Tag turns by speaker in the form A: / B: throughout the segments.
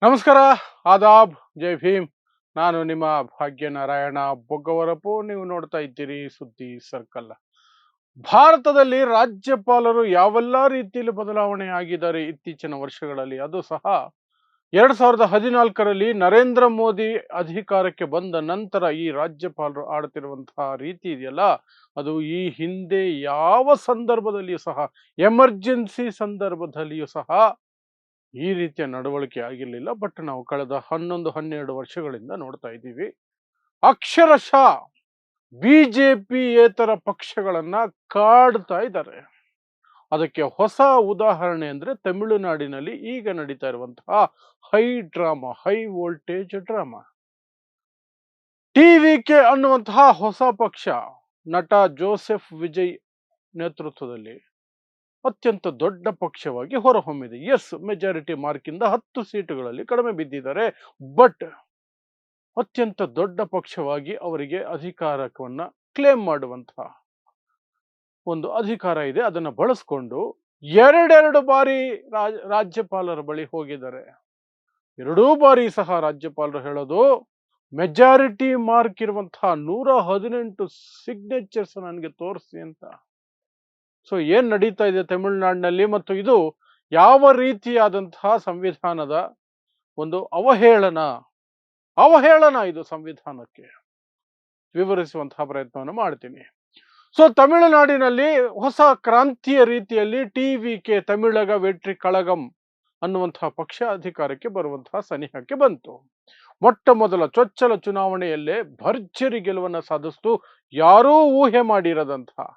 A: ನಮಸ್ಕಾರ, ಆದಾಬ್, ಜೈ ಭೀಮ್. ನಾನು ನಿಮ್ಮ ಭಾಗ್ಯನಾರಾಯಣ ಬೊಗ್ಗವರಪು. ನೀವು ನೋಡ್ತಾ ಇದ್ದೀರಿ ಸುದ್ದಿ ಸರ್ಕಲ್. ಭಾರತದಲ್ಲಿ ರಾಜ್ಯಪಾಲರು ಯಾವೆಲ್ಲ ರೀತಿಯಲ್ಲಿ ಬದಲಾವಣೆ ಆಗಿದ್ದಾರೆ ಇತ್ತೀಚಿನ ವರ್ಷಗಳಲ್ಲಿ, ಅದು ಸಹ 2014ರಲ್ಲಿ ನರೇಂದ್ರ ಮೋದಿ ಅಧಿಕಾರಕ್ಕೆ ಬಂದ ನಂತರ ಈ ರಾಜ್ಯಪಾಲರು ಆಡ್ತಿರುವಂತಹ ರೀತಿ ಇದೆಯಲ್ಲ, ಅದು ಈ ಹಿಂದೆ ಯಾವ ಸಂದರ್ಭದಲ್ಲಿಯೂ ಸಹ, ಎಮರ್ಜೆನ್ಸಿ ಸಂದರ್ಭದಲ್ಲಿಯೂ ಸಹ ಈ ರೀತಿಯ ನಡವಳಿಕೆ ಆಗಿರಲಿಲ್ಲ. ಬಟ್ ನಾವು ಕಳೆದ 11-12 ವರ್ಷಗಳಿಂದ ನೋಡ್ತಾ ಇದ್ದೀವಿ. ಅಕ್ಷರಶಃ ಬಿಜೆಪಿಯೇತರ ಪಕ್ಷಗಳನ್ನ ಕಾಡ್ತಾ ಇದ್ದಾರೆ. ಅದಕ್ಕೆ ಹೊಸ ಉದಾಹರಣೆ ಅಂದ್ರೆ ತಮಿಳುನಾಡಿನಲ್ಲಿ ಈಗ ನಡೀತಾ ಇರುವಂತಹ high drama, high voltage drama. TVK ಅನ್ನುವಂತಹ ಹೊಸ ಪಕ್ಷ ನಟ ಜೋಸೆಫ್ ವಿಜಯ್ ನೇತೃತ್ವದಲ್ಲಿ ಅತ್ಯಂತ ದೊಡ್ಡ ಪಕ್ಷವಾಗಿ ಹೊರಹೊಮ್ಮಿದೆ. ಎಸ್, ಮೆಜಾರಿಟಿ ಮಾರ್ಕಿಂದ 10 ಸೀಟುಗಳಲ್ಲಿ ಕಡಿಮೆ ಬಿದ್ದಿದ್ದಾರೆ. ಬಟ್ ಅತ್ಯಂತ ದೊಡ್ಡ ಪಕ್ಷವಾಗಿ ಅವರಿಗೆ ಅಧಿಕಾರವನ್ನ ಕ್ಲೇಮ್ ಮಾಡುವಂತಹ ಒಂದು ಅಧಿಕಾರ ಇದೆ. ಅದನ್ನ ಬಳಸ್ಕೊಂಡು ಎರಡೆರಡು ಬಾರಿ ರಾಜ್ಯಪಾಲರ ಬಳಿ ಹೋಗಿದ್ದಾರೆ. ಎರಡೂ ಬಾರಿ ಸಹ ರಾಜ್ಯಪಾಲರು ಹೇಳೋದು, ಮೆಜಾರಿಟಿ ಮಾರ್ಕ್ ಇರುವಂತಹ 118 ಸಿಗ್ನೇಚರ್ಸ್ ನನಗೆ ತೋರಿಸಿ ಅಂತ. ಸೊ ಏನ್ ನಡೀತಾ ಇದೆ ತಮಿಳುನಾಡಿನಲ್ಲಿ, ಮತ್ತು ಇದು ಯಾವ ರೀತಿಯಾದಂತಹ ಸಂವಿಧಾನದ ಒಂದು ಅವಹೇಳನ ಇದು ಸಂವಿಧಾನಕ್ಕೆ, ವಿವರಿಸುವಂತಹ ಪ್ರಯತ್ನವನ್ನು ಮಾಡ್ತೀನಿ. ಸೊ ತಮಿಳುನಾಡಿನಲ್ಲಿ ಹೊಸ ಕ್ರಾಂತಿಯ ರೀತಿಯಲ್ಲಿ ಟಿವಿಕೆ, ತಮಿಳಗ ವೆಟ್ರಿ ಕಳಗಂ ಅನ್ನುವಂತಹ ಪಕ್ಷ ಅಧಿಕಾರಕ್ಕೆ ಬರುವಂತಹ ಸನಿಹಕ್ಕೆ ಬಂತು. ಮೊಟ್ಟ ಮೊದಲ ಚೊಚ್ಚಲ ಚುನಾವಣೆಯಲ್ಲೇ ಭರ್ಜರಿ ಗೆಲುವನ್ನು ಸಾಧಿಸಿತು. ಯಾರೂ ಊಹೆ ಮಾಡಿರದಂತಹ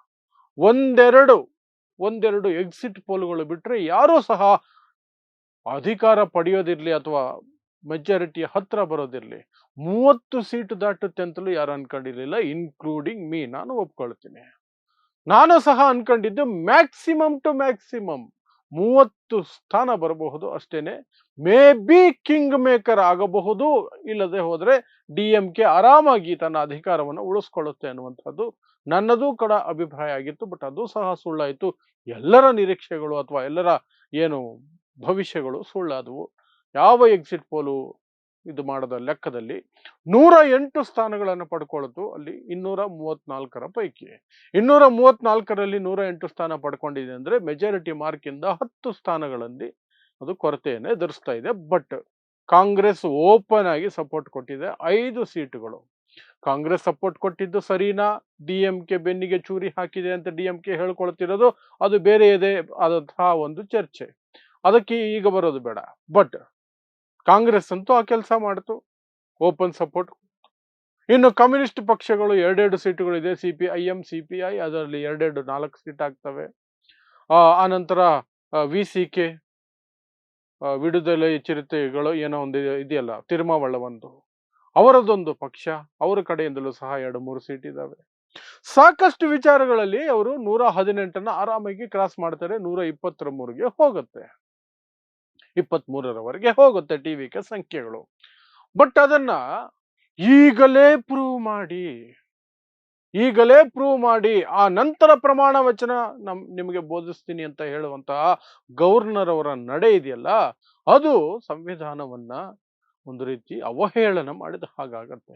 A: ಒಂದೆರಡು ಎಕ್ಸಿಟ್ ಪೋಲ್ಗಳು ಬಿಟ್ರೆ ಯಾರೂ ಸಹ ಅಧಿಕಾರ ಪಡೆಯೋದಿರ್ಲಿ ಅಥವಾ ಮೆಜಾರಿಟಿಯ ಹತ್ರ ಬರೋದಿರ್ಲಿ, 30 ಸೀಟು ದಾಟುತ್ತೆ ಅಂತಲೂ ಯಾರು ಅನ್ಕೊಂಡಿರ್ಲಿಲ್ಲ, ಇನ್ಕ್ಲೂಡಿಂಗ್ ಮೀ. ನಾನು ಒಪ್ಕೊಳ್ತೀನಿ. ನಾನು ಸಹ ಅನ್ಕೊಂಡಿದ್ದು ಮ್ಯಾಕ್ಸಿಮಮ್ ಟು ಮ್ಯಾಕ್ಸಿಮಮ್ 30 ಸ್ಥಾನ ಬರಬಹುದು ಅಷ್ಟೇನೆ. ಮೇ ಬಿ ಕಿಂಗ್ ಮೇಕರ್ ಆಗಬಹುದು, ಇಲ್ಲದೆ ಹೋದ್ರೆ DMK ಆರಾಮಾಗಿ ತನ್ನ ಅಧಿಕಾರವನ್ನು ಉಳಿಸ್ಕೊಳ್ಳುತ್ತೆ ಅನ್ನುವಂಥದ್ದು ನನ್ನದು ಕೂಡ ಅಭಿಪ್ರಾಯ ಆಗಿತ್ತು. ಬಟ್ ಅದು ಸಹ ಸುಳ್ಳಾಯಿತು. ಎಲ್ಲರ ನಿರೀಕ್ಷೆಗಳು ಅಥವಾ ಎಲ್ಲರ ಏನು ಭವಿಷ್ಯಗಳು ಸುಳ್ಳಾದವು. ಯಾವ ಎಕ್ಸಿಟ್ ಪೋಲು ಇದು ಮಾಡದ ಲೆಕ್ಕದಲ್ಲಿ 108 ಸ್ಥಾನಗಳನ್ನು ಪಡ್ಕೊಳ್ತು. ಅಲ್ಲಿ 234 ಪೈಕಿ 234ರಲ್ಲಿ 108 ಸ್ಥಾನ ಪಡ್ಕೊಂಡಿದೆ ಅಂದ್ರೆ ಮೆಜಾರಿಟಿ ಮಾರ್ಕ್ ಇಂದ 10 ಸ್ಥಾನಗಳಲ್ಲಿ ಅದು ಕೊರತೆಯನ್ನು ಎದುರಿಸ್ತಾ ಇದೆ. ಬಟ್ ಕಾಂಗ್ರೆಸ್ ಓಪನ್ ಆಗಿ ಸಪೋರ್ಟ್ ಕೊಟ್ಟಿದೆ. 5 ಸೀಟುಗಳು ಕಾಂಗ್ರೆಸ್ ಸಪೋರ್ಟ್ ಕೊಟ್ಟಿದ್ದು ಸರಿನಾ, DMK ಬೆನ್ನಿಗೆ ಚೂರಿ ಹಾಕಿದೆ ಅಂತ DMK ಹೇಳ್ಕೊಳ್ತಿರೋದು ಅದು ಬೇರೆಯದೇ ಆದಂತಹ ಒಂದು ಚರ್ಚೆ. ಅದಕ್ಕೆ ಈಗ ಬರೋದು ಬೇಡ. ಬಟ್ ಕಾಂಗ್ರೆಸ್ ಅಂತೂ ಆ ಕೆಲಸ ಮಾಡಿತು, ಓಪನ್ ಸಪೋರ್ಟ್. ಇನ್ನು ಕಮ್ಯುನಿಸ್ಟ್ ಪಕ್ಷಗಳು ಎರಡೆರಡು ಸೀಟುಗಳಿದೆ, CPIM CPI, ಅದರಲ್ಲಿ ಎರಡೆರಡು 4 ಸೀಟ್ ಆಗ್ತವೆ. ಆನಂತರ VCK, ವಿಡುದಲೆ ಚಿರತೆಗಳು ಏನೋ ಒಂದು ಇದೆಯಲ್ಲ, ತಿರುಮಾವಳ ಒಂದು, ಅವರದೊಂದು ಪಕ್ಷ, ಅವರ ಕಡೆಯಿಂದಲೂ ಸಹ 2-3 ಸೀಟ್ ಇದ್ದಾವೆ. ಸಾಕಷ್ಟು ವಿಚಾರಗಳಲ್ಲಿ ಅವರು 118 ಆರಾಮಾಗಿ ಕ್ರಾಸ್ ಮಾಡ್ತಾರೆ. 123ಗೆ ಹೋಗುತ್ತೆ, 23ರವರೆಗೆ ಹೋಗುತ್ತೆ ಟಿವಿಕೆ ಸಂಖ್ಯೆಗಳು. ಬಟ್ ಅದನ್ನ ಈಗಲೇ ಪ್ರೂವ್ ಮಾಡಿ ಆ ನಂತರ ಪ್ರಮಾಣ ವಚನ ನಿಮಗೆ ಬೋಧಿಸ್ತೀನಿ ಅಂತ ಹೇಳುವಂತಹ ಗವರ್ನರ್ ಅವರ ನಡೆ ಇದೆಯಲ್ಲ, ಅದು ಸಂವಿಧಾನವನ್ನ ಒಂದು ರೀತಿ ಅವಹೇಳನ ಮಾಡಿದ ಹಾಗಾಗತ್ತೆ.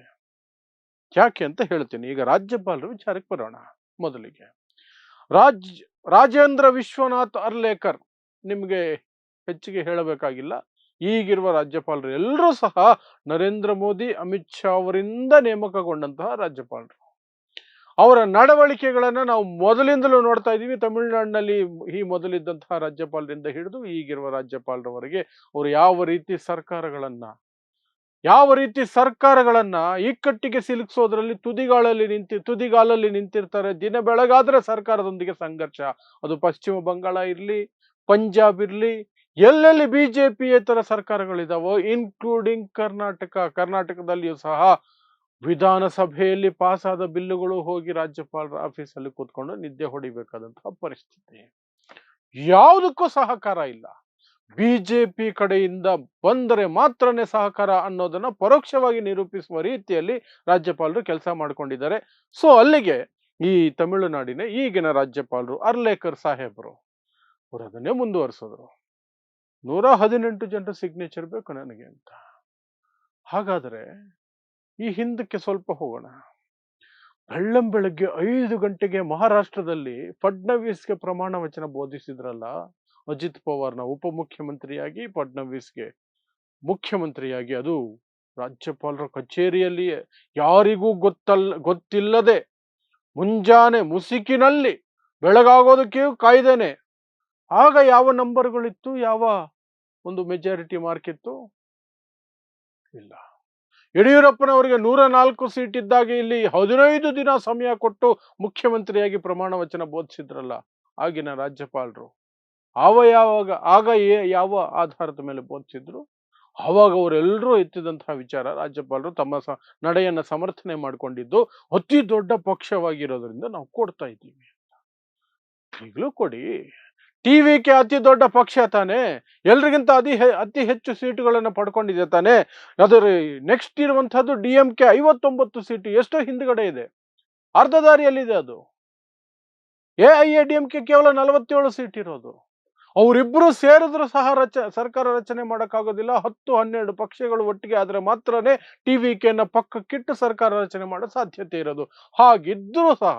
A: ಯಾಕೆ ಅಂತ ಹೇಳ್ತೀನಿ. ಈಗ ರಾಜ್ಯಪಾಲರ ವಿಚಾರಕ್ಕೆ ಬರೋಣ. ಮೊದಲಿಗೆ ರಾಜೇಂದ್ರ ವಿಶ್ವನಾಥ್ ಅರ್ಲೇಕರ್, ನಿಮಗೆ ಹೆಚ್ಚಿಗೆ ಹೇಳಬೇಕಾಗಿಲ್ಲ. ಈಗಿರುವ ರಾಜ್ಯಪಾಲರು ಎಲ್ಲರೂ ಸಹ ನರೇಂದ್ರ ಮೋದಿ, ಅಮಿತ್ ಶಾ ಅವರಿಂದ ನೇಮಕಗೊಂಡಂತಹ ರಾಜ್ಯಪಾಲರು. ಅವರ ನಡವಳಿಕೆಗಳನ್ನ ನಾವು ಮೊದಲಿಂದಲೂ ನೋಡ್ತಾ ಇದ್ದೀವಿ. ತಮಿಳುನಾಡಿನಲ್ಲಿ ಈ ಮೊದಲಿದ್ದಂತಹ ರಾಜ್ಯಪಾಲರಿಂದ ಹಿಡಿದು ಈಗಿರುವ ರಾಜ್ಯಪಾಲರವರೆಗೆ ಅವರು ಯಾವ ರೀತಿ ಸರ್ಕಾರಗಳನ್ನ ಇಕ್ಕಟ್ಟಿಗೆ ಸಿಲುಕಿಸೋದ್ರಲ್ಲಿ ತುದಿಗಾಲಲ್ಲಿ ನಿಂತಿರ್ತಾರೆ. ದಿನ ಬೆಳಗಾದ್ರೆ ಸರ್ಕಾರದೊಂದಿಗೆ ಸಂಘರ್ಷ. ಅದು ಪಶ್ಚಿಮ ಬಂಗಾಳ ಇರ್ಲಿ, ಪಂಜಾಬ್ ಇರ್ಲಿ, ಎಲ್ಲೆಲ್ಲಿ ಬಿಜೆಪಿಯೇತರ ಸರ್ಕಾರಗಳಿದಾವೋ, ಇನ್ಕ್ಲೂಡಿಂಗ್ ಕರ್ನಾಟಕದಲ್ಲಿಯೂ ಸಹ ವಿಧಾನಸಭೆಯಲ್ಲಿ ಪಾಸ್ ಆದ ಬಿಲ್ಲುಗಳು ಹೋಗಿ ರಾಜ್ಯಪಾಲರ ಆಫೀಸಲ್ಲಿ ಕೂತ್ಕೊಂಡು ನಿದ್ದೆ ಹೊಡಿಬೇಕಾದಂತಹ ಪರಿಸ್ಥಿತಿ. ಯಾವುದಕ್ಕೂ ಸಹಕಾರ ಇಲ್ಲ. ಬಿಜೆಪಿ ಕಡೆಯಿಂದ ಬಂದರೆ ಮಾತ್ರನೇ ಸಹಕಾರ ಅನ್ನೋದನ್ನ ಪರೋಕ್ಷವಾಗಿ ನಿರೂಪಿಸುವ ರೀತಿಯಲ್ಲಿ ರಾಜ್ಯಪಾಲರು ಕೆಲಸ ಮಾಡ್ಕೊಂಡಿದ್ದಾರೆ. ಸೊ ಅಲ್ಲಿಗೆ ಈ ತಮಿಳುನಾಡಿನ ಈಗಿನ ರಾಜ್ಯಪಾಲರು ಅರ್ಲೇಕರ್ ಸಾಹೇಬರು ಅವರು ಅದನ್ನೇ ಮುಂದುವರಿಸಿದ್ರು. 118 ಜನರ ಸಿಗ್ನೇಚರ್ ಬೇಕು ನನಗೆ ಅಂತ. ಹಾಗಾದರೆ ಈ ಹಿಂದಕ್ಕೆ ಸ್ವಲ್ಪ ಹೋಗೋಣ. ಬೆಳ್ಳಂಬೆಳಗ್ಗೆ 5 ಗಂಟೆಗೆ ಮಹಾರಾಷ್ಟ್ರದಲ್ಲಿ ಫಡ್ನವೀಸ್ಗೆ ಪ್ರಮಾಣ ವಚನ ಬೋಧಿಸಿದ್ರಲ್ಲ, ಅಜಿತ್ ಪವಾರ್ನ ಉಪಮುಖ್ಯಮಂತ್ರಿಯಾಗಿ ಫಡ್ನವೀಸ್ಗೆ ಮುಖ್ಯಮಂತ್ರಿಯಾಗಿ, ಅದು ರಾಜ್ಯಪಾಲರ ಕಚೇರಿಯಲ್ಲಿಯೇ ಯಾರಿಗೂ ಗೊತ್ತಿಲ್ಲದೆ ಮುಂಜಾನೆ ಮುಸುಕಿನಲ್ಲಿ ಬೆಳಗಾಗೋದಕ್ಕೆ ಕಾಯ್ದೇನೆ. ಆಗ ಯಾವ ನಂಬರ್ಗಳಿತ್ತು, ಯಾವ ಒಂದು ಮೆಜಾರಿಟಿ ಮಾರ್ಕ್ ಇತ್ತು? ಇಲ್ಲ. ಯಡಿಯೂರಪ್ಪನವರಿಗೆ 104 ಸೀಟ್ ಇದ್ದಾಗ ಇಲ್ಲಿ 15 ದಿನ ಸಮಯ ಕೊಟ್ಟು ಮುಖ್ಯಮಂತ್ರಿಯಾಗಿ ಪ್ರಮಾಣ ವಚನ ಬೋಧಿಸಿದ್ರಲ್ಲ ಆಗಿನ ರಾಜ್ಯಪಾಲರು. ಆಗ ಯಾವ ಆಧಾರದ ಮೇಲೆ ಬೋಧಿಸಿದ್ರು? ಆವಾಗ ಅವರೆಲ್ಲರೂ ಎತ್ತಿದಂತಹ ವಿಚಾರ, ರಾಜ್ಯಪಾಲರು ತಮ್ಮ ನಡೆಯನ್ನ ಸಮರ್ಥನೆ ಮಾಡಿಕೊಂಡಿದ್ದು ಅತಿ ದೊಡ್ಡ ಪಕ್ಷವಾಗಿರೋದ್ರಿಂದ ನಾವು ಕೊಡ್ತಾ ಇದ್ದೀವಿ. ಈಗಲೂ ಕೊಡಿ. ಟಿವಿಕೆ ಅತಿ ದೊಡ್ಡ ಪಕ್ಷ ತಾನೆ, ಎಲ್ರಿಗಿಂತ ಅತಿ ಹೆಚ್ಚು ಸೀಟುಗಳನ್ನು ಪಡ್ಕೊಂಡಿದೆ ತಾನೆ. ಅದರ ನೆಕ್ಸ್ಟ್ ಇರುವಂತಹದ್ದು DMK 59 ಸೀಟು, ಎಷ್ಟೋ ಹಿಂದ್ಗಡೆ ಇದೆ, ಅರ್ಧ ದಾರಿಯಲ್ಲಿದೆ. ಅದು AIADMK ಕೇವಲ 47 ಸೀಟ್ ಇರೋದು. ಅವರಿಬ್ಬರು ಸೇರಿದ್ರು ಸಹ ಸರ್ಕಾರ ರಚನೆ ಮಾಡೋಕ್ಕಾಗೋದಿಲ್ಲ. 10-12 ಪಕ್ಷಗಳು ಒಟ್ಟಿಗೆ ಆದ್ರೆ ಮಾತ್ರನೇ TVKನ ಪಕ್ಕಕ್ಕಿಟ್ಟು ಸರ್ಕಾರ ರಚನೆ ಮಾಡೋ ಸಾಧ್ಯತೆ ಇರೋದು. ಹಾಗಿದ್ರೂ ಸಹ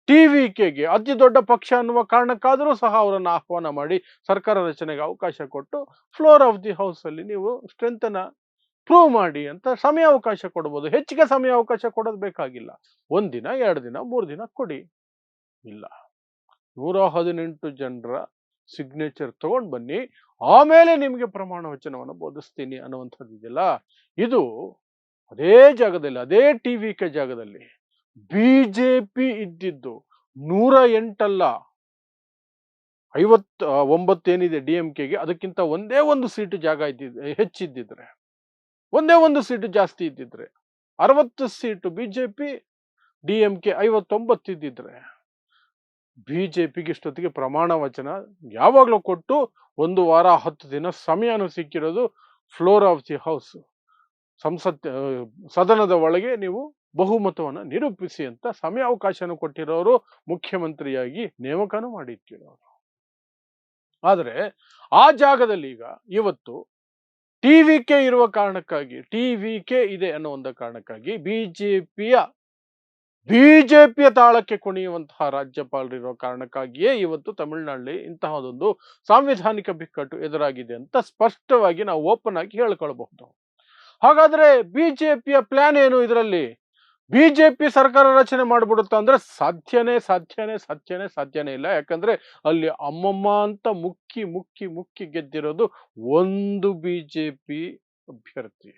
A: TVKಗೆ ಅತಿ ದೊಡ್ಡ ಪಕ್ಷ ಅನ್ನುವ ಕಾರಣಕ್ಕಾದರೂ ಸಹ ಅವರನ್ನು ಆಹ್ವಾನ ಮಾಡಿ ಸರ್ಕಾರ ರಚನೆಗೆ ಅವಕಾಶ ಕೊಟ್ಟು ಫ್ಲೋರ್ ಆಫ್ ದಿ ಹೌಸ್ ಅಲ್ಲಿ ನೀವು ಸ್ಟ್ರೆಂತ್ ಅನ್ನ ಪ್ರೂವ್ ಮಾಡಿ ಅಂತ ಸಮಯಾವಕಾಶ ಕೊಡಬಹುದು. ಹೆಚ್ಚಿಗೆ ಸಮಯಾವಕಾಶ ಕೊಡೋದು ಬೇಕಾಗಿಲ್ಲ. 1 ದಿನ, 2 ದಿನ, 3 ದಿನ ಕೊಡಿ. ಇಲ್ಲ, 118 ಜನರ ಸಿಗ್ನೇಚರ್ ತಗೊಂಡು ಬನ್ನಿ, ಆಮೇಲೆ ನಿಮಗೆ ಪ್ರಮಾಣ ವಚನವನ್ನು ಬೋಧಿಸ್ತೀನಿ ಅನ್ನುವಂಥದ್ದು ಇದೆಯಲ್ಲ, ಇದು ಅದೇ ಜಾಗದಲ್ಲಿ, ಅದೇ TVK ಜಾಗದಲ್ಲಿ ಬಿಜೆಪಿ ಇದ್ದಿದ್ದು 108 ಅಲ್ಲ, 59 ಏನಿದೆ DMKಗೆ, ಅದಕ್ಕಿಂತ ಒಂದೇ ಒಂದು ಸೀಟು ಜಾಗ ಹೆಚ್ಚಿದ್ದಿದ್ರೆ, ಒಂದೇ ಒಂದು ಸೀಟು ಜಾಸ್ತಿ ಇದ್ದಿದ್ರೆ, 60 ಸೀಟು ಬಿಜೆಪಿ, DMK 59 ಇದ್ದಿದ್ರೆ, ಬಿಜೆಪಿಗೆ ಇಷ್ಟೊತ್ತಿಗೆ ಪ್ರಮಾಣ ವಚನ ಯಾವಾಗಲೂ ಕೊಟ್ಟು 1 ವಾರ 10 ದಿನ ಸಮಯನೂ ಸಿಕ್ಕಿರೋದು. ಫ್ಲೋರ್ ಆಫ್ ದಿ ಹೌಸ್, ಸದನದ ಒಳಗೆ ನೀವು ಬಹುಮತವನ್ನು ನಿರೂಪಿಸಿ ಅಂತ ಸಮಯಾವಕಾಶನೂ ಕೊಟ್ಟಿರೋರು, ಮುಖ್ಯಮಂತ್ರಿಯಾಗಿ ನೇಮಕನೂ ಮಾಡಿಟ್ಟಿರೋರು. ಆದರೆ ಆ ಜಾಗದಲ್ಲಿ ಈಗ ಇವತ್ತು TVK ಇರುವ ಕಾರಣಕ್ಕಾಗಿ, TVK ಇದೆ ಅನ್ನೋ ಒಂದು ಕಾರಣಕ್ಕಾಗಿ ಬಿಜೆಪಿಯ ತಾಳಕ್ಕೆ ಕುಣಿಯುವಂತಹ ರಾಜ್ಯಪಾಲರಿರೋ ಕಾರಣಕ್ಕಾಗಿಯೇ ಇವತ್ತು ತಮಿಳುನಾಡಲ್ಲಿ ಇಂತಹದೊಂದು ಸಾಂವಿಧಾನಿಕ ಬಿಕ್ಕಟ್ಟು ಎದುರಾಗಿದೆ ಅಂತ ಸ್ಪಷ್ಟವಾಗಿ ನಾವು ಓಪನ್ ಆಗಿ ಹೇಳ್ಕೊಳ್ಬಹುದು. ಹಾಗಾದ್ರೆ ಬಿಜೆಪಿಯ ಪ್ಲಾನ್ ಏನು? ಇದರಲ್ಲಿ ಬಿಜೆಪಿ ಸರ್ಕಾರ ರಚನೆ ಮಾಡ್ಬಿಡುತ್ತಾ ಅಂದ್ರೆ ಸಾಧ್ಯನೇ ಇಲ್ಲ. ಯಾಕಂದ್ರೆ ಅಲ್ಲಿ ಅಮ್ಮಮ್ಮ ಅಂತ ಮುಕ್ಕಿ ಗೆದ್ದಿರೋದು ಒಂದು ಬಿಜೆಪಿ ಅಭ್ಯರ್ಥಿ,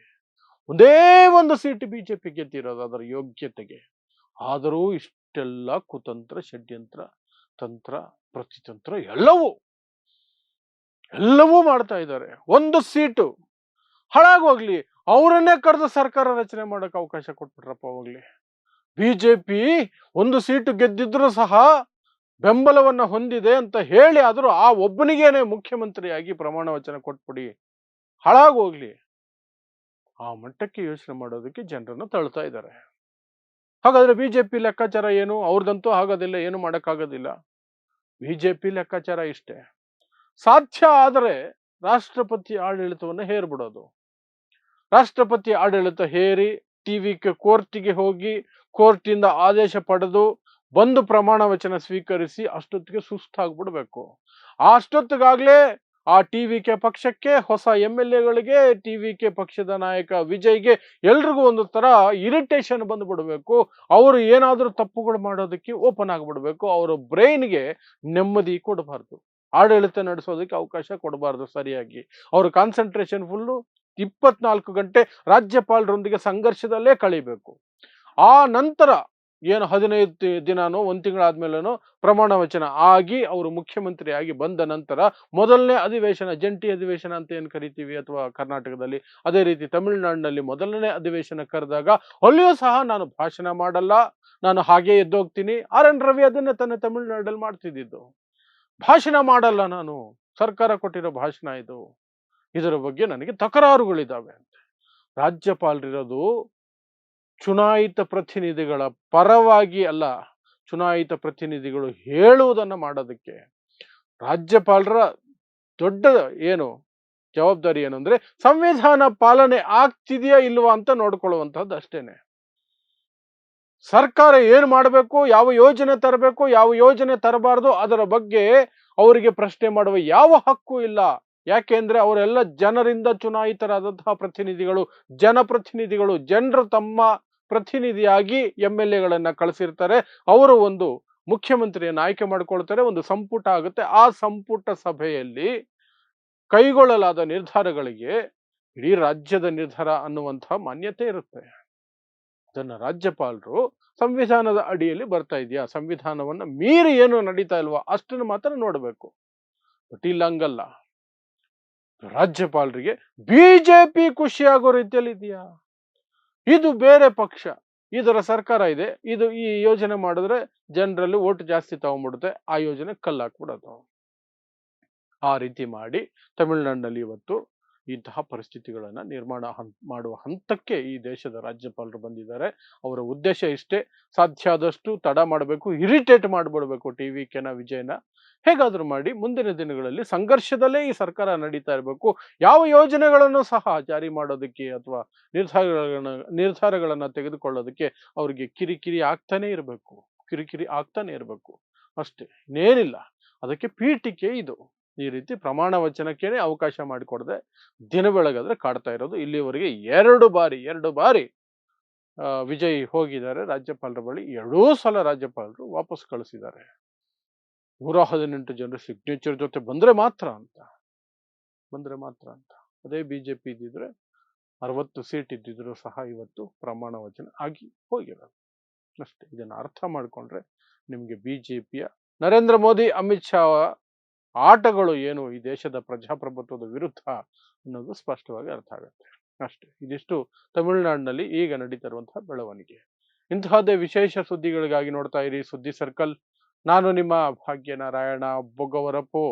A: ಒಂದೇ ಒಂದು ಸೀಟ್ ಬಿಜೆಪಿ ಗೆದ್ದಿರೋದು ಅದರ ಯೋಗ್ಯತೆಗೆ. ಆದರೂ ಇಷ್ಟೆಲ್ಲ ಕುತಂತ್ರ, ಷಡ್ಯಂತ್ರ, ತಂತ್ರ, ಪ್ರತಿತಂತ್ರ ಎಲ್ಲವೂ ಮಾಡ್ತಾ ಇದ್ದಾರೆ. ಒಂದು ಸೀಟು ಹಾಳಾಗೋಗ್ಲಿ, ಅವರನ್ನೇ ಕರೆದು ಸರ್ಕಾರ ರಚನೆ ಮಾಡೋಕೆ ಅವಕಾಶ ಕೊಟ್ಬಿಟ್ರಪ್ಪ. ಹೋಗ್ಲಿ, ಬಿಜೆಪಿ ಒಂದು ಸೀಟು ಗೆದ್ದಿದ್ರು ಸಹ ಬೆಂಬಲವನ್ನ ಹೊಂದಿದೆ ಅಂತ ಹೇಳಿ ಆದರೂ ಆ ಒಬ್ಬನಿಗೇನೆ ಮುಖ್ಯಮಂತ್ರಿಯಾಗಿ ಪ್ರಮಾಣ ವಚನ ಕೊಟ್ಬಿಡಿ, ಹಾಳಾಗೋಗ್ಲಿ, ಆ ಮಟ್ಟಕ್ಕೆ ಯೋಚನೆ ಮಾಡೋದಕ್ಕೆ ಜನರನ್ನು ತಳ್ತಾ ಇದ್ದಾರೆ. ಹಾಗಾದ್ರೆ ಬಿಜೆಪಿ ಲೆಕ್ಕಾಚಾರ ಏನು? ಅವ್ರದಂತೂ ಆಗೋದಿಲ್ಲ, ಏನು ಮಾಡೋಕ್ಕಾಗೋದಿಲ್ಲ. ಬಿಜೆಪಿ ಲೆಕ್ಕಾಚಾರ ಇಷ್ಟೇ, ಸಾಧ್ಯ ಆದರೆ ರಾಷ್ಟ್ರಪತಿ ಆಡಳಿತವನ್ನು ಹೇರ್ಬಿಡೋದು. ರಾಷ್ಟ್ರಪತಿ ಆಡಳಿತ ಹೇರಿ TVK ಕೋರ್ಟಿಗೆ ಹೋಗಿ ಕೋರ್ಟಿಂದ ಆದೇಶ ಪಡೆದು ಬಂದು ಪ್ರಮಾಣ ವಚನ ಸ್ವೀಕರಿಸಿ ಅಷ್ಟೊತ್ತಿಗೆ ಸುಸ್ತಾಗ್ಬಿಡ್ಬೇಕು. ಅಷ್ಟೊತ್ತಿಗಾಗ್ಲೇ ಆ TVK ಪಕ್ಷಕ್ಕೆ, ಹೊಸ MLAಗಳಿಗೆ, TVK ಪಕ್ಷದ ನಾಯಕ ವಿಜಯ್ಗೆ ಎಲ್ರಿಗೂ ಒಂದು ತರ ಇರಿಟೇಷನ್ ಬಂದ್ಬಿಡ್ಬೇಕು. ಅವರು ಏನಾದ್ರೂ ತಪ್ಪುಗಳು ಮಾಡೋದಕ್ಕೆ ಓಪನ್ ಆಗ್ಬಿಡ್ಬೇಕು. ಅವರ ಬ್ರೈನ್ಗೆ ನೆಮ್ಮದಿ ಕೊಡಬಾರ್ದು, ಆಡಳಿತ ನಡೆಸೋದಕ್ಕೆ ಅವಕಾಶ ಕೊಡಬಾರ್ದು ಸರಿಯಾಗಿ. ಅವ್ರ ಕಾನ್ಸಂಟ್ರೇಷನ್ ಫುಲ್ಲು 24 ಗಂಟೆ ರಾಜ್ಯಪಾಲರೊಂದಿಗೆ ಸಂಘರ್ಷದಲ್ಲೇ ಕಳಿಬೇಕು. ಆ ನಂತರ ಏನು 15 ದಿನಾನೋ 1 ತಿಂಗಳಾದ್ಮೇಲೇನೋ ಪ್ರಮಾಣ ವಚನ ಆಗಿ ಅವರು ಮುಖ್ಯಮಂತ್ರಿ ಆಗಿ ಬಂದ ನಂತರ ಮೊದಲನೇ ಅಧಿವೇಶನ, ಜಂಟಿ ಅಧಿವೇಶನ ಅಂತ ಏನು ಕರಿತೀವಿ ಅಥವಾ ಕರ್ನಾಟಕದಲ್ಲಿ, ಅದೇ ರೀತಿ ತಮಿಳುನಾಡಿನಲ್ಲಿ ಮೊದಲನೇ ಅಧಿವೇಶನ ಕರೆದಾಗ ಅಲ್ಲಿಯೂ ಸಹ ನಾನು ಭಾಷಣ ಮಾಡಲ್ಲ, ನಾನು ಹಾಗೆ ಎದ್ದೋಗ್ತೀನಿ. RN ರವಿ ಅದನ್ನೇ ತಾನೇ ತಮಿಳುನಾಡಲ್ಲಿ ಮಾಡ್ತಿದ್ದಿದ್ದು. ಭಾಷಣ ಮಾಡಲ್ಲ ನಾನು, ಸರ್ಕಾರ ಕೊಟ್ಟಿರೋ ಭಾಷಣ ಇದು, ಇದರ ಬಗ್ಗೆ ನನಗೆ ತಕರಾರುಗಳಿದ್ದಾವೆ ಅಂತ. ರಾಜ್ಯಪಾಲರಿರೋದು ಚುನಾಯಿತ ಪ್ರತಿನಿಧಿಗಳ ಪರವಾಗಿ ಅಲ್ಲ, ಚುನಾಯಿತ ಪ್ರತಿನಿಧಿಗಳು ಹೇಳುವುದನ್ನು ಮಾಡೋದಕ್ಕೆ. ರಾಜ್ಯಪಾಲರ ದೊಡ್ಡ ಏನು ಜವಾಬ್ದಾರಿ ಏನು ಅಂದ್ರೆ ಸಂವಿಧಾನ ಪಾಲನೆ ಆಗ್ತಿದೆಯಾ ಇಲ್ವಾ ಅಂತ ನೋಡ್ಕೊಳ್ಳುವಂತಹದ್ದು ಅಷ್ಟೇನೆ. ಸರ್ಕಾರ ಏನ್ ಮಾಡಬೇಕು, ಯಾವ ಯೋಜನೆ ತರಬೇಕು, ಯಾವ ಯೋಜನೆ ತರಬಾರದು, ಅದರ ಬಗ್ಗೆ ಅವರಿಗೆ ಪ್ರಶ್ನೆ ಮಾಡುವ ಯಾವ ಹಕ್ಕು ಇಲ್ಲ. ಯಾಕೆಂದ್ರೆ ಅವರೆಲ್ಲ ಜನರಿಂದ ಚುನಾಯಿತರಾದಂತಹ ಪ್ರತಿನಿಧಿಗಳು, ಜನಪ್ರತಿನಿಧಿಗಳು. ಜನರು ತಮ್ಮ ಪ್ರತಿನಿಧಿಯಾಗಿ MLAಗಳನ್ನ ಕಳಿಸಿರ್ತಾರೆ. ಅವರು ಒಂದು ಮುಖ್ಯಮಂತ್ರಿಯನ್ನು ಆಯ್ಕೆ ಮಾಡ್ಕೊಳ್ತಾರೆ, ಒಂದು ಸಂಪುಟ ಆಗುತ್ತೆ. ಆ ಸಂಪುಟ ಸಭೆಯಲ್ಲಿ ಕೈಗೊಳ್ಳಲಾದ ನಿರ್ಧಾರಗಳಿಗೆ ಇಡೀ ರಾಜ್ಯದ ನಿರ್ಧಾರ ಅನ್ನುವಂತಹ ಮಾನ್ಯತೆ ಇರುತ್ತೆ. ಅದನ್ನ ರಾಜ್ಯಪಾಲರು ಸಂವಿಧಾನದ ಅಡಿಯಲ್ಲಿ ಬರ್ತಾ ಇದೆಯಾ, ಸಂವಿಧಾನವನ್ನ ಮೀರಿ ಏನು ನಡೀತಾ ಇಲ್ವಾ ಅಷ್ಟನ್ನು ಮಾತ್ರ ನೋಡಬೇಕು. ಬಟ್ ಇಲ್ಲ ಹಂಗಲ್ಲ. ರಾಜ್ಯಪಾಲರಿಗೆ ಬಿಜೆಪಿ ಖುಷಿಯಾಗೋ ರೀತಿಯಲ್ಲಿ ಇದೆಯಾ, ಇದು ಬೇರೆ ಪಕ್ಷ, ಇದರ ಸರ್ಕಾರ ಇದೆ, ಇದು ಈ ಯೋಜನೆ ಮಾಡಿದ್ರೆ ಜನರಲ್ಲಿ ಓಟ್ ಜಾಸ್ತಿ ತಗೊಂಡ್ಬಿಡುತ್ತೆ, ಆ ಯೋಜನೆ ಕಲ್ಲಾಕ್ಬಿಡೋದು. ಆ ರೀತಿ ಮಾಡಿ ತಮಿಳುನಾಡಿನಲ್ಲಿ ಇವತ್ತು ಇಂತಹ ಪರಿಸ್ಥಿತಿಗಳನ್ನ ನಿರ್ಮಾಣ ಮಾಡುವ ಹಂತಕ್ಕೆ ಈ ದೇಶದ ರಾಜ್ಯಪಾಲರು ಬಂದಿದ್ದಾರೆ. ಅವರ ಉದ್ದೇಶ ಇಷ್ಟೇ, ಸಾಧ್ಯ ಆದಷ್ಟು ತಡ ಮಾಡಬೇಕು, ಇರಿಟೇಟ್ ಮಾಡಿಬಿಡ್ಬೇಕು TVKನ ವಿಜಯನ. ಹೇಗಾದ್ರೂ ಮಾಡಿ ಮುಂದಿನ ದಿನಗಳಲ್ಲಿ ಸಂಘರ್ಷದಲ್ಲೇ ಈ ಸರ್ಕಾರ ನಡೀತಾ ಇರಬೇಕು. ಯಾವ ಯೋಜನೆಗಳನ್ನು ಸಹ ಜಾರಿ ಮಾಡೋದಕ್ಕೆ ಅಥವಾ ನಿರ್ಧಾರಗಳನ್ನ ತೆಗೆದುಕೊಳ್ಳೋದಕ್ಕೆ ಅವರಿಗೆ ಕಿರಿಕಿರಿ ಆಗ್ತಾನೆ ಇರಬೇಕು ಅಷ್ಟೇ, ಇನ್ನೇನಿಲ್ಲ. ಅದಕ್ಕೆ ಪೀಠಿಕೆ ಇದು. ಈ ರೀತಿ ಪ್ರಮಾಣ ವಚನಕ್ಕೇನೆ ಅವಕಾಶ ಮಾಡಿಕೊಡದೆ ದಿನ ಬೆಳಗಾದ್ರೆ ಕಾಡ್ತಾ ಇರೋದು. ಇಲ್ಲಿವರೆಗೆ ಎರಡು ಬಾರಿ ವಿಜಯ್ ಹೋಗಿದ್ದಾರೆ ರಾಜ್ಯಪಾಲರ ಬಳಿ. ಎರಡೂ ಸಲ ರಾಜ್ಯಪಾಲರು ವಾಪಸ್ ಕಳಿಸಿದ್ದಾರೆ. 118 ಜನರು ಸಿಗ್ನೇಚರ್ ಜೊತೆ ಬಂದ್ರೆ ಮಾತ್ರ ಅಂತ. ಅದೇ ಬಿಜೆಪಿ ಇದ್ದಿದ್ರೆ 60 ಸೀಟ್ ಇದ್ದಿದ್ರು ಸಹ ಇವತ್ತು ಪ್ರಮಾಣ ವಚನ ಆಗಿ ಹೋಗಿರೋದು ಅಷ್ಟೇ. ಇದನ್ನ ಅರ್ಥ ಮಾಡ್ಕೊಂಡ್ರೆ ನಿಮ್ಗೆ ಬಿಜೆಪಿಯ ನರೇಂದ್ರ ಮೋದಿ, ಅಮಿತ್ ಶಾ ಆಟಗಳು ಏನು ಈ ದೇಶದ ಪ್ರಜಾಪ್ರಭುತ್ವದ ವಿರುದ್ಧ ಅನ್ನೋದು ಸ್ಪಷ್ಟವಾಗಿ ಅರ್ಥ ಆಗುತ್ತೆ ಅಷ್ಟೇ. ಇದಿಷ್ಟು ತಮಿಳುನಾಡಿನಲ್ಲಿ ಈಗ ನಡೀತಾ ಇರುವಂತಹ ಬೆಳವಣಿಗೆ. ಇಂತಹದ್ದೇ ವಿಶೇಷ ಸುದ್ದಿಗಳಿಗಾಗಿ ನೋಡ್ತಾ ಇರಿ ಸುದ್ದಿ ಸರ್ಕಲ್. ನಾನು ನಿಮ್ಮ ಭಾಗ್ಯನಾರಾಯಣ ಬೊಗವರಪು.